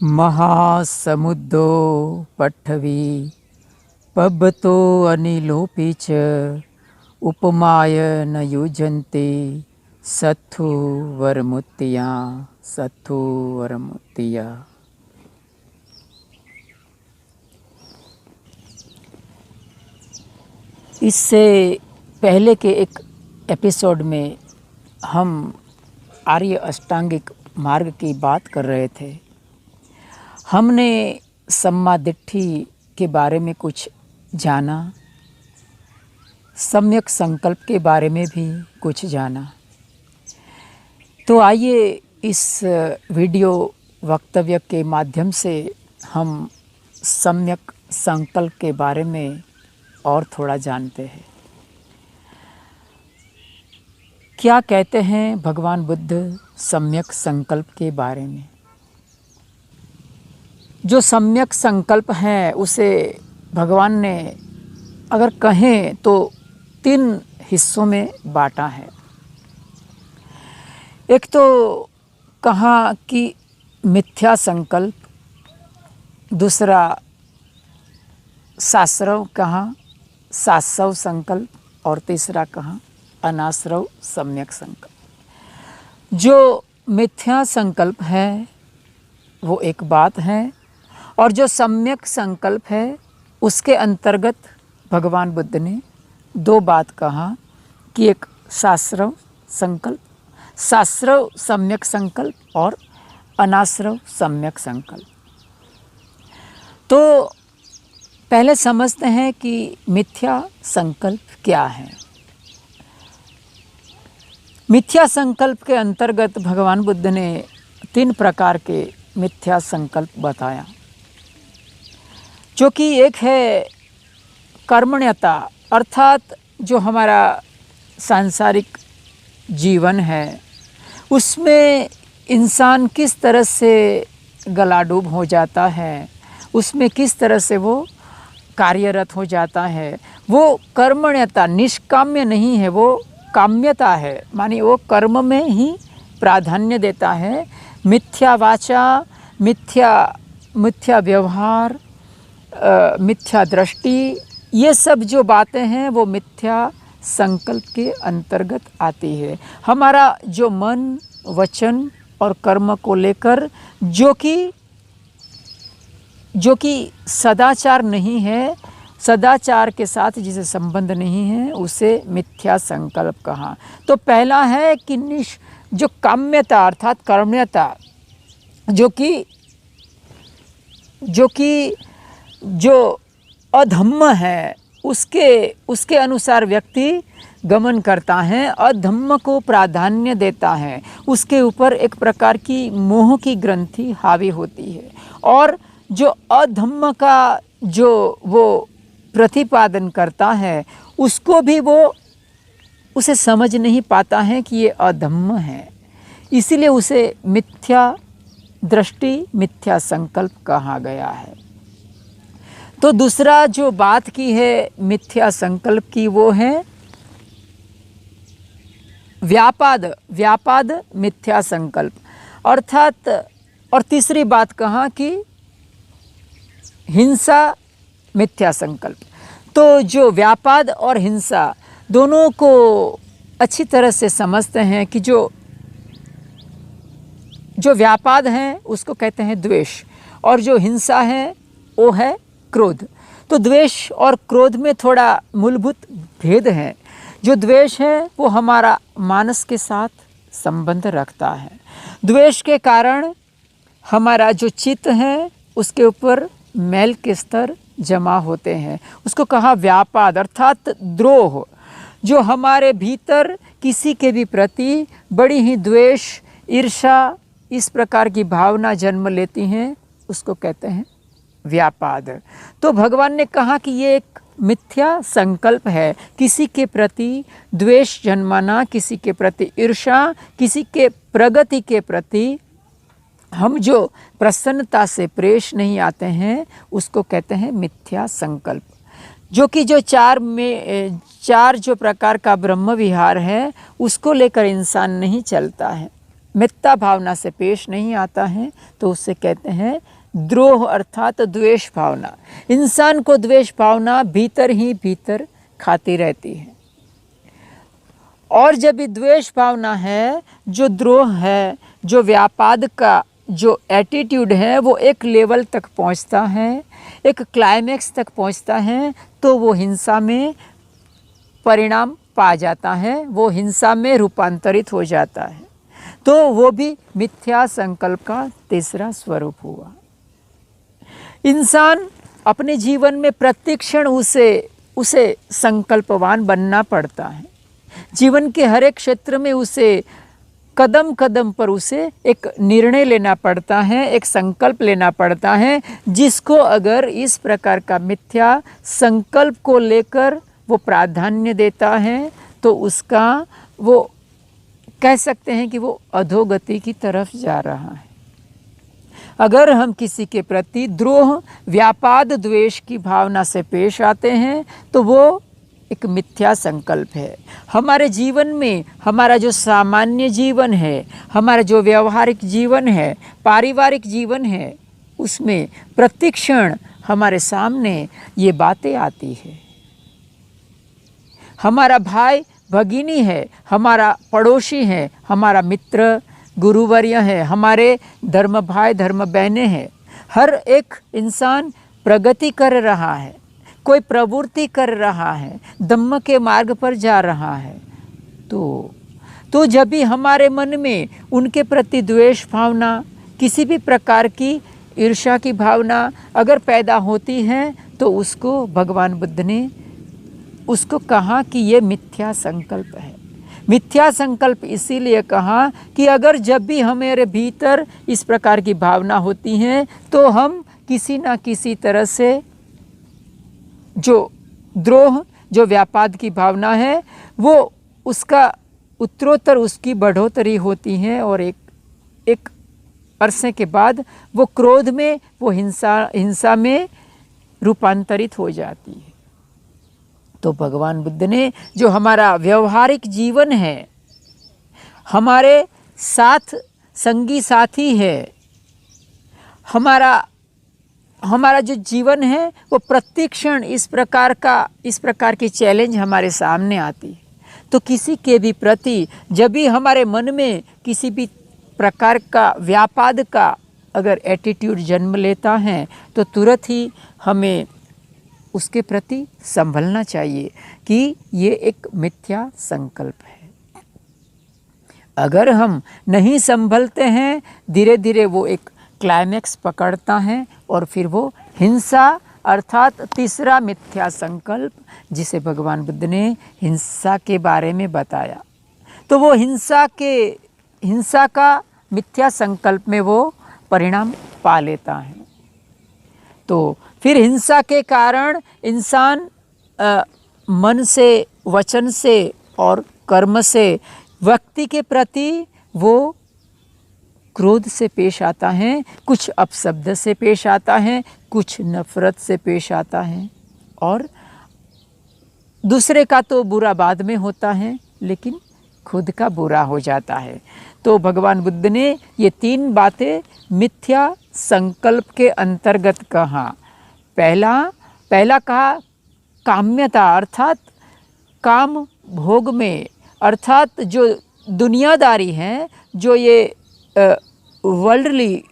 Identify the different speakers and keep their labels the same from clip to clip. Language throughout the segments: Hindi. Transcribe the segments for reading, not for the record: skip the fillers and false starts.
Speaker 1: महासमुद्रो पठवी पब्बतो अनिलोपि च उपमाय न युजन्ते सत्थु वरमुत्तिया सत्थु वरमुत्तिया। इससे पहले के एक एपिसोड में हम आर्य अष्टांगिक मार्ग की बात कर रहे थे। हमने सम्मादिट्ठी के बारे में कुछ जाना, सम्यक संकल्प के बारे में भी कुछ जाना। तो आइए इस वीडियो वक्तव्य के माध्यम से हम सम्यक संकल्प के बारे में और थोड़ा जानते हैं। क्या कहते हैं भगवान बुद्ध सम्यक संकल्प के बारे में? जो सम्यक संकल्प है उसे भगवान ने अगर कहें तो 3 हिस्सों में बांटा है। एक तो कहा कि मिथ्या संकल्प, दूसरा शास्त्रव कहा शास्त्रव संकल्प और तीसरा कहा अनाश्रव सम्यक संकल्प। जो मिथ्या संकल्प है वो एक बात है और जो सम्यक संकल्प है उसके अंतर्गत भगवान बुद्ध ने 2 बात कहा कि एक शास्त्रव संकल्प, शास्त्रव सम्यक संकल्प और अनाश्रव सम्यक संकल्प। तो पहले समझते हैं कि मिथ्या संकल्प क्या है। मिथ्या संकल्प के अंतर्गत भगवान बुद्ध ने 3 प्रकार के मिथ्या संकल्प बताया, जो कि एक है कर्मण्यता, अर्थात जो हमारा सांसारिक जीवन है उसमें इंसान किस तरह से गलाडूब हो जाता है, उसमें किस तरह से वो कार्यरत हो जाता है। वो कर्मण्यता निष्काम्य नहीं है, वो काम्यता है, मानी वो कर्म में ही प्राधान्य देता है। मिथ्या वाचा, मिथ्या व्यवहार, मिथ्या दृष्टि, ये सब जो बातें हैं वो मिथ्या संकल्प के अंतर्गत आती है। हमारा जो मन, वचन और कर्म को लेकर जो कि सदाचार नहीं है, सदाचार के साथ जिसे संबंध नहीं है, उसे मिथ्या संकल्प कहा। तो पहला है कि जो काम्यता अर्थात कर्मण्यता, जो अधम्म है उसके अनुसार व्यक्ति गमन करता है, अधम्म को प्राधान्य देता है, उसके ऊपर एक प्रकार की मोह की ग्रंथि हावी होती है। और जो अधम्म का जो वो प्रतिपादन करता है उसको भी वो उसे समझ नहीं पाता है कि ये अधम्म है, इसीलिए उसे मिथ्या दृष्टि, मिथ्या संकल्प कहा गया है। तो दूसरा जो बात की है मिथ्या संकल्प की वो है व्यापाद मिथ्या संकल्प, अर्थात और तीसरी बात कहा कि हिंसा मिथ्या संकल्प। तो जो व्यापाद और हिंसा दोनों को अच्छी तरह से समझते हैं कि जो व्यापाद है उसको कहते हैं द्वेष और जो हिंसा है वो है क्रोध। तो द्वेष और क्रोध में थोड़ा मूलभूत भेद है। जो द्वेष है वो हमारा मानस के साथ संबंध रखता है। द्वेष के कारण हमारा जो चित्त है उसके ऊपर मैल के स्तर जमा होते हैं, उसको कहा व्यापाद अर्थात द्रोह। जो हमारे भीतर किसी के भी प्रति बड़ी ही द्वेष, ईर्ष्या, इस प्रकार की भावना जन्म लेती हैं उसको कहते हैं व्यापाद। तो भगवान ने कहा कि ये एक मिथ्या संकल्प है, किसी के प्रति द्वेष जन्माना, किसी के प्रति ईर्ष्या, किसी के प्रगति के प्रति हम जो प्रसन्नता से प्रेष नहीं आते हैं उसको कहते हैं मिथ्या संकल्प। जो कि जो 4 जो प्रकार का ब्रह्म विहार है उसको लेकर इंसान नहीं चलता है। मिथ्या भावना से पेश नहीं आता है तो उससे कहते हैं द्रोह अर्थात द्वेष भावना। इंसान को द्वेष भावना भीतर ही भीतर खाती रहती है। और जब ये द्वेष भावना है, जो द्रोह है, जो व्यापाद का जो एटीट्यूड है वो एक लेवल तक पहुंचता है, एक क्लाइमेक्स तक पहुंचता है, तो वो हिंसा में परिणाम पा जाता है, वो हिंसा में रूपांतरित हो जाता है। तो वो भी मिथ्या संकल्प का तीसरा स्वरूप हुआ। इंसान अपने जीवन में प्रत्येक क्षण उसे संकल्पवान बनना पड़ता है। जीवन के हर एक क्षेत्र में उसे कदम कदम पर उसे एक निर्णय लेना पड़ता है, एक संकल्प लेना पड़ता है, जिसको अगर इस प्रकार का मिथ्या संकल्प को लेकर वो प्राधान्य देता है तो उसका वो कह सकते हैं कि वो अधोगति की तरफ जा रहा है। अगर हम किसी के प्रति द्रोह, व्यापाद, द्वेष की भावना से पेश आते हैं तो वो एक मिथ्या संकल्प है। हमारे जीवन में हमारा जो सामान्य जीवन है, हमारा जो व्यवहारिक जीवन है, पारिवारिक जीवन है, उसमें प्रतिक्षण हमारे सामने ये बातें आती है। हमारा भाई भगिनी है, हमारा पड़ोसी है, हमारा मित्र गुरुवर्य है, हमारे धर्म भाई धर्म बहनें हैं। हर एक इंसान प्रगति कर रहा है, कोई प्रवृत्ति कर रहा है, धम्म के मार्ग पर जा रहा है। तो जब भी हमारे मन में उनके प्रति द्वेष भावना, किसी भी प्रकार की ईर्ष्या की भावना अगर पैदा होती है तो उसको भगवान बुद्ध ने उसको कहा कि ये मिथ्या संकल्प है। मिथ्या संकल्प इसीलिए कहा कि अगर जब भी हमारे भीतर इस प्रकार की भावना होती हैं तो हम किसी ना किसी तरह से जो द्रोह, जो व्यापाद की भावना है, वो उसका उत्तरोत्तर उसकी बढ़ोतरी होती है और एक अरसे के बाद वो क्रोध में, वो हिंसा में रूपांतरित हो जाती है। तो भगवान बुद्ध ने जो हमारा व्यवहारिक जीवन है, हमारे साथ संगी साथी है, हमारा जो जीवन है वो प्रत्येक क्षण इस प्रकार की चैलेंज हमारे सामने आती है। तो किसी के भी प्रति जब भी हमारे मन में किसी भी प्रकार का व्यापाद का अगर एटीट्यूड जन्म लेता है तो तुरंत ही हमें उसके प्रति संभलना चाहिए कि ये एक मिथ्या संकल्प है। अगर हम नहीं संभलते हैं, धीरे धीरे वो एक क्लाइमेक्स पकड़ता है और फिर वो हिंसा अर्थात तीसरा मिथ्या संकल्प, जिसे भगवान बुद्ध ने हिंसा के बारे में बताया, तो वो हिंसा का मिथ्या संकल्प में वो परिणाम पा लेता है। तो फिर हिंसा के कारण इंसान मन से, वचन से और कर्म से व्यक्ति के प्रति वो क्रोध से पेश आता है, कुछ अपशब्द से पेश आता है, कुछ नफरत से पेश आता है, और दूसरे का तो बुरा बाद में होता है लेकिन खुद का बुरा हो जाता है। तो भगवान बुद्ध ने ये 3 बातें मिथ्या संकल्प के अंतर्गत कहा। पहला कहा काम्यता अर्थात काम भोग में, अर्थात जो दुनियादारी है, जो ये वर्ल्डली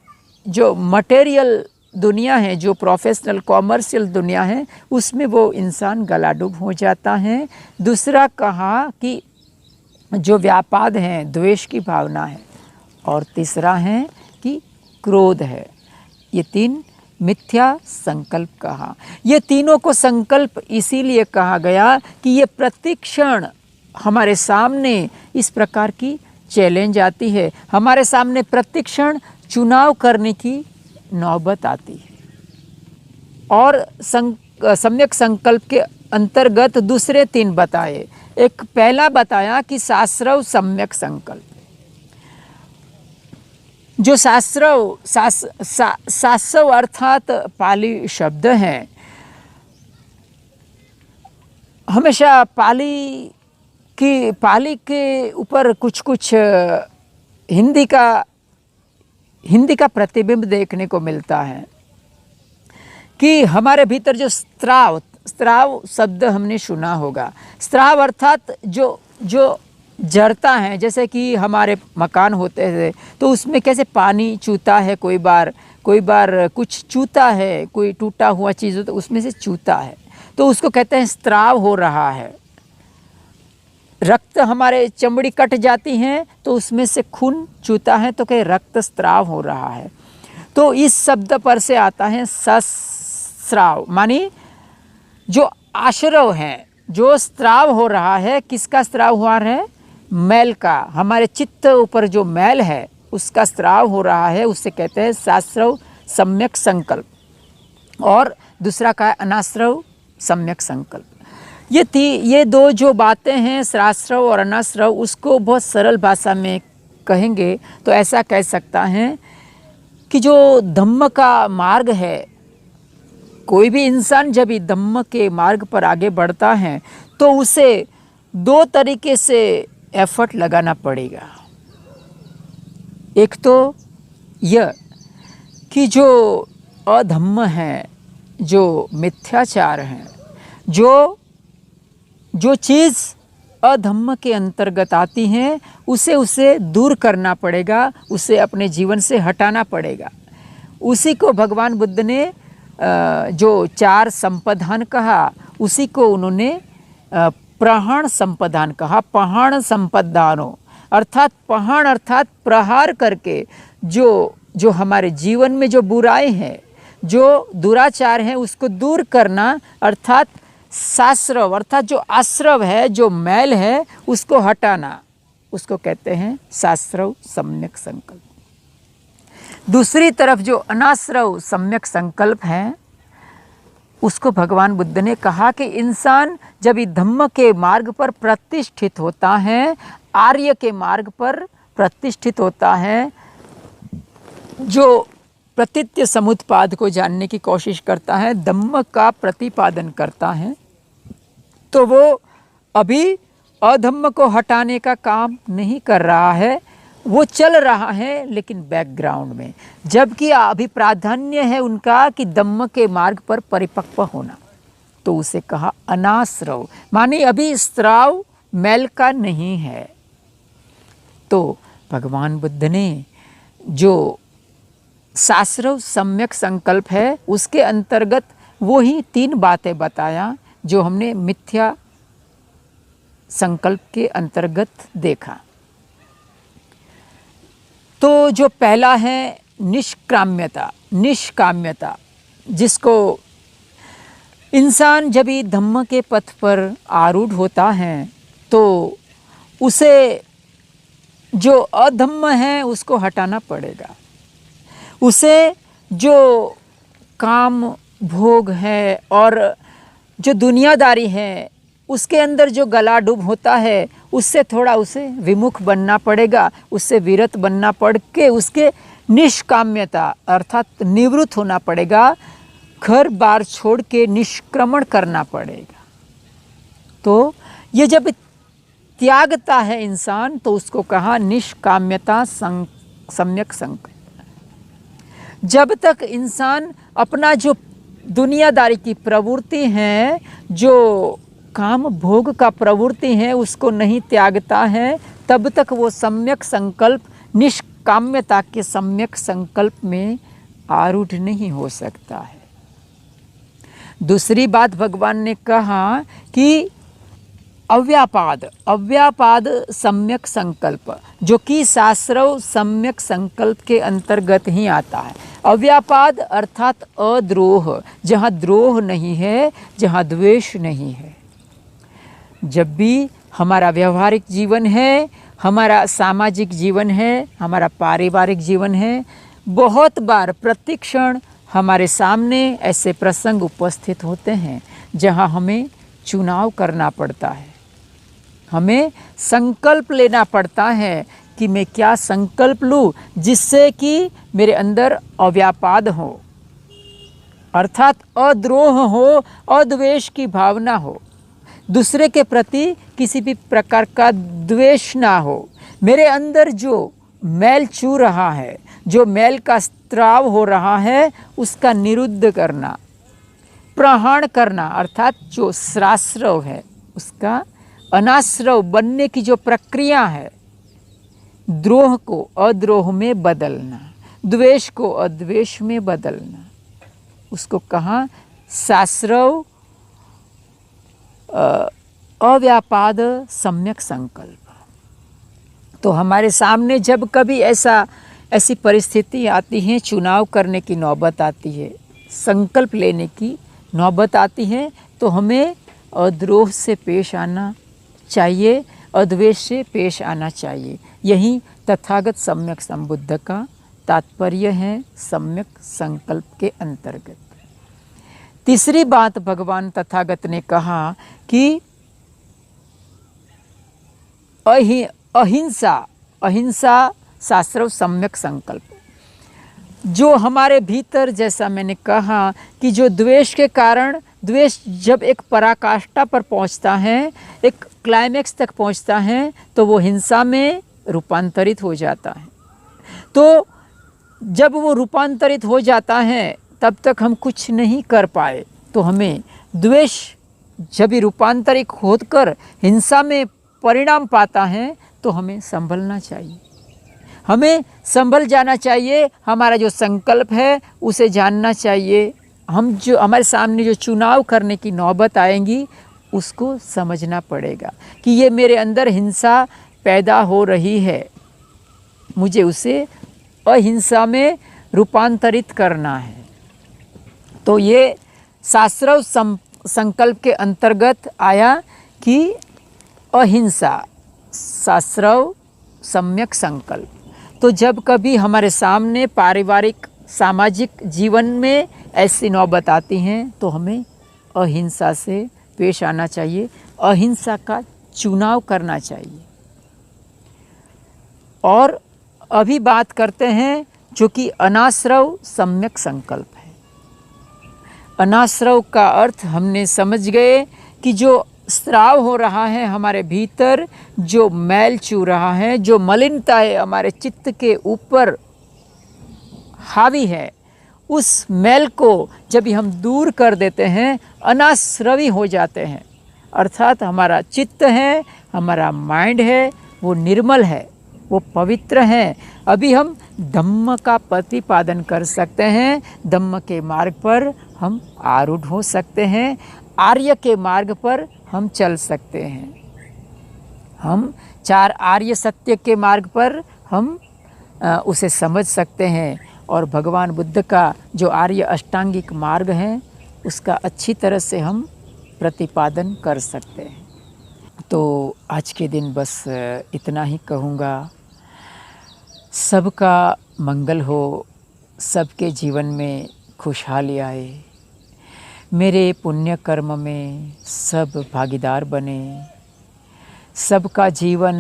Speaker 1: जो मटेरियल दुनिया है, जो प्रोफेशनल कॉमर्शियल दुनिया है, उसमें वो इंसान गलाडूब हो जाता है। दूसरा कहा कि जो व्यापाद है, द्वेष की भावना है, और तीसरा है कि क्रोध है। ये 3 मिथ्या संकल्प कहा। ये तीनों को संकल्प इसीलिए कहा गया कि ये प्रतिक्षण हमारे सामने इस प्रकार की चैलेंज आती है, हमारे सामने प्रतिक्षण चुनाव करने की नौबत आती है। और सम्यक संकल्प के अंतर्गत दूसरे 3 बताए। एक पहला बताया कि शास्त्रव सम्यक संकल्प। जो शास्त्रव अर्थात पाली शब्द है, हमेशा पाली के ऊपर कुछ हिंदी का प्रतिबिंब देखने को मिलता है कि हमारे भीतर जो स्त्राव शब्द हमने सुना होगा। स्त्राव अर्थात जो जड़ता है, जैसे कि हमारे मकान होते थे तो उसमें कैसे पानी चूता है, कोई बार कुछ चूता है, कोई टूटा हुआ चीज़ हो तो उसमें से चूता है, तो उसको कहते हैं स्त्राव हो रहा है। रक्त हमारे चमड़ी कट जाती हैं तो उसमें से खून चूता है तो कहीं रक्त स्त्राव हो रहा है। तो इस शब्द पर से आता है सस्राव, मानी जो आश्रव है, जो स्त्राव हो रहा है। किसका स्त्राव हुआ है? मैल का। हमारे चित्त ऊपर जो मैल है उसका स्त्राव हो रहा है, उससे कहते हैं साश्रव सम्यक संकल्प। और दूसरा का है अनाश्रव सम्यक संकल्प। ये दो जो बातें हैं, साश्रव और अनाश्रव, उसको बहुत सरल भाषा में कहेंगे तो ऐसा कह सकता है कि जो धम्म का मार्ग है, कोई भी इंसान जब धम्म के मार्ग पर आगे बढ़ता है तो उसे दो तरीके से एफर्ट लगाना पड़ेगा। एक तो यह कि जो अधम्म है, जो मिथ्याचार है, जो चीज़ अधम्म के अंतर्गत आती हैं उसे दूर करना पड़ेगा, उसे अपने जीवन से हटाना पड़ेगा। उसी को भगवान बुद्ध ने जो 4 संपदान कहा, उसी को उन्होंने प्रहाण संपदान कहा। पहाण संपदानो अर्थात पहाण अर्थात प्रहार करके जो हमारे जीवन में जो बुराई हैं, जो दुराचार हैं, उसको दूर करना, अर्थात साश्रव अर्थात जो आश्रव है, जो मैल है, उसको हटाना, उसको कहते हैं साश्रव सम्यक संकल्प। दूसरी तरफ जो अनाश्रव सम्यक संकल्प है, उसको भगवान बुद्ध ने कहा कि इंसान जब इस धम्म के मार्ग पर प्रतिष्ठित होता है, आर्य के मार्ग पर प्रतिष्ठित होता है, जो प्रतित्य समुत्पाद को जानने की कोशिश करता है, धम्म का प्रतिपादन करता है, तो वो अभी अधम्म को हटाने का काम नहीं कर रहा है, वो चल रहा है लेकिन बैकग्राउंड में, जबकि अभी प्राधान्य है उनका कि धम्म के मार्ग पर परिपक्व होना। तो उसे कहा अनाश्रव, माने अभी स्त्राव मैल का नहीं है। तो भगवान बुद्ध ने जो साश्रव सम्यक संकल्प है, उसके अंतर्गत वो ही 3 बातें बताया जो हमने मिथ्या संकल्प के अंतर्गत देखा। तो जो पहला है निष्काम्यता, जिसको इंसान जब ही धम्म के पथ पर आरूढ़ होता है तो उसे जो अधम्म है उसको हटाना पड़ेगा। उसे जो काम भोग है और जो दुनियादारी है, उसके अंदर जो गला डूब होता है, उससे थोड़ा उसे विमुख बनना पड़ेगा, उससे विरत बनना पड़ के उसके निष्काम्यता अर्थात निवृत्त होना पड़ेगा, घर बार छोड़ के निष्क्रमण करना पड़ेगा। तो ये जब त्यागता है इंसान तो उसको कहा निष्काम्यता सम्यक संकल्प। जब तक इंसान अपना जो दुनियादारी की प्रवृत्ति है, जो काम भोग का प्रवृत्ति है, उसको नहीं त्यागता है, तब तक वो सम्यक संकल्प निष्काम्यता के सम्यक संकल्प में आरूढ़ नहीं हो सकता है। दूसरी बात भगवान ने कहा कि अव्यापाद सम्यक संकल्प, जो कि साश्रव सम्यक संकल्प के अंतर्गत ही आता है। अव्यापाद अर्थात अद्रोह, जहाँ द्रोह नहीं है, जहाँ द्वेष नहीं है। जब भी हमारा व्यवहारिक जीवन है, हमारा सामाजिक जीवन है, हमारा पारिवारिक जीवन है, बहुत बार प्रतिक्षण हमारे सामने ऐसे प्रसंग उपस्थित होते हैं जहाँ हमें चुनाव करना पड़ता है, हमें संकल्प लेना पड़ता है कि मैं क्या संकल्प लूँ जिससे कि मेरे अंदर अव्यापाद हो, अर्थात अद्रोह हो, अद्वेष की भावना हो, दूसरे के प्रति किसी भी प्रकार का द्वेष ना हो। मेरे अंदर जो मैल चू रहा है, जो मैल का स्त्राव हो रहा है, उसका निरुद्ध करना, प्रहण करना, अर्थात जो श्रास्रव है उसका अनाश्रव बनने की जो प्रक्रिया है, द्रोह को अद्रोह में बदलना, द्वेष को अद्वेष में बदलना, उसको कहा साश्रव अव्यापाद सम्यक संकल्प। तो हमारे सामने जब कभी ऐसी परिस्थिति आती है, चुनाव करने की नौबत आती है, संकल्प लेने की नौबत आती है, तो हमें अद्रोह से पेश आना चाहिए, अद्वेष से पेश आना चाहिए। यही तथागत सम्यक संबुद्ध का तात्पर्य है सम्यक संकल्प के अंतर्गत। तीसरी बात भगवान तथागत ने कहा कि अहिंसा शास्त्र सम्यक संकल्प। जो हमारे भीतर, जैसा मैंने कहा कि जो द्वेष के कारण, द्वेष जब एक पराकाष्ठा पर पहुंचता है, एक क्लाइमेक्स तक पहुंचता है, तो वो हिंसा में रूपांतरित हो जाता है। तो जब वो रूपांतरित हो जाता है तब तक हम कुछ नहीं कर पाए, तो हमें द्वेष जब रूपांतरित होकर हिंसा में परिणाम पाता है तो हमें संभलना चाहिए, हमें संभल जाना चाहिए। हमारा जो संकल्प है उसे जानना चाहिए। हम जो हमारे सामने जो चुनाव करने की नौबत आएंगी उसको समझना पड़ेगा कि ये मेरे अंदर हिंसा पैदा हो रही है, मुझे उसे अहिंसा में रूपांतरित करना है। तो ये शास्त्रव संकल्प के अंतर्गत आया कि अहिंसा शास्त्रव सम्यक संकल्प। तो जब कभी हमारे सामने पारिवारिक सामाजिक जीवन में ऐसी नौबत आती हैं तो हमें अहिंसा से पेश आना चाहिए, अहिंसा का चुनाव करना चाहिए। और अभी बात करते हैं जो कि अनाश्रव सम्यक संकल्प है। अनाश्रव का अर्थ हमने समझ गए कि जो स्राव हो रहा है हमारे भीतर, जो मैल चू रहा है, जो मलिनता है हमारे चित्त के ऊपर हावी है, उस मैल को जब हम दूर कर देते हैं अनाश्रवी हो जाते हैं। अर्थात हमारा चित्त है, हमारा माइंड है, वो निर्मल है, वो पवित्र है। अभी हम धम्म का प्रतिपादन कर सकते हैं, धम्म के मार्ग पर हम आरूढ़ हो सकते हैं, आर्य के मार्ग पर हम चल सकते हैं। हम चार आर्य सत्य के मार्ग पर हम उसे समझ सकते हैं और भगवान बुद्ध का जो आर्य अष्टांगिक मार्ग है उसका अच्छी तरह से हम प्रतिपादन कर सकते हैं। तो आज के दिन बस इतना ही कहूँगा। सबका मंगल हो, सबके जीवन में खुशहाली आए, मेरे पुण्य कर्म में सब भागीदार बने, सबका जीवन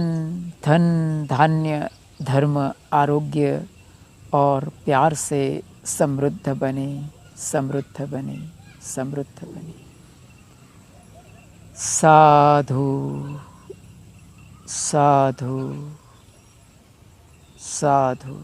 Speaker 1: धन धान्य धर्म आरोग्य और प्यार से समृद्ध बने, समृद्ध बने, समृद्ध बने। साधु साधु साधु।